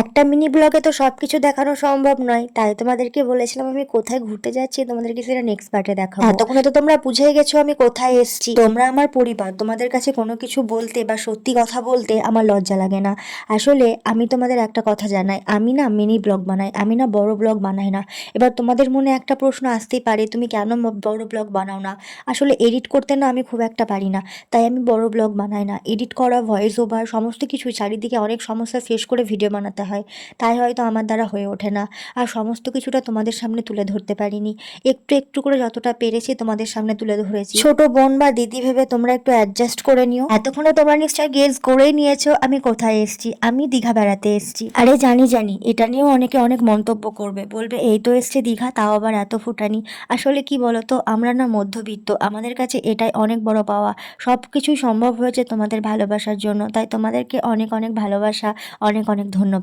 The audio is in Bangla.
একটা মিনি ব্লগে তো সবকিছু দেখানো সম্ভব নয়, তাই তোমাদেরকে বলেছিলাম আমি কোথায় ঘুরতে যাচ্ছি, তোমাদেরকে সেটা নেক্সট পার্টে দেখাবো। এতক্ষণে তো তোমরা বুঝেই গেছো আমি কোথায় এসেছি। তোমরা আমার পরিবার, তোমাদের কাছে কোনো কিছু বলতে বা সত্যি কথা বলতে আমার লজ্জা লাগে না। আসলে আমি তোমাদের একটা কথা জানাই, আমি না মিনি ব্লগ বানাই, আমি না বড় ব্লগ বানাই না। এবার তোমাদের মনে একটা প্রশ্ন আসতেই পারে, তুমি কেন বড় ব্লগ বানাও না? আসলে এডিট করতে না আমি খুব একটা পারি না, তাই আমি বড় ব্লগ বানাই না। এডিট করা, ভয়েস ওভার, সমস্ত কিছু চারিদিকে অনেক সমস্যা ফেস করে ভিডিও বানাতে হয়, তাই হয়তো আমার দ্বারা হয়ে ওঠে না। আর সমস্ত কিছুটা তোমাদের সামনে তুলে ধরতে পারিনি, একটু একটু করে যতটা পেরেছি তোমাদের সামনে তুলে ধরেছি। ছোট বোন বা দিদি ভেবে তোমরা একটু অ্যাডজাস্ট করে নিও। এতক্ষণে তোমরা নিশ্চয়ই গেস করেই নিয়েছো আমি কোথায় এসেছি। আমি দীঘা বেড়াতে এসেছি। আরে জানি জানি, এটা নিয়েও অনেকে অনেক মন্তব্য করবে, বলবে এই তো এসছে দীঘা, তাও আবার এত ফুটানি। আসলে কি বলতো, আমরা না মধ্যবিত্ত, আমাদের কাছে এটাই অনেক বড় পাওয়া। সব কিছুই সম্ভব হয়েছে তোমাদের ভালোবাসার জন্য, তাই তোমাদেরকে অনেক অনেক ভালোবাসা, অনেক অনেক ধন্যবাদ।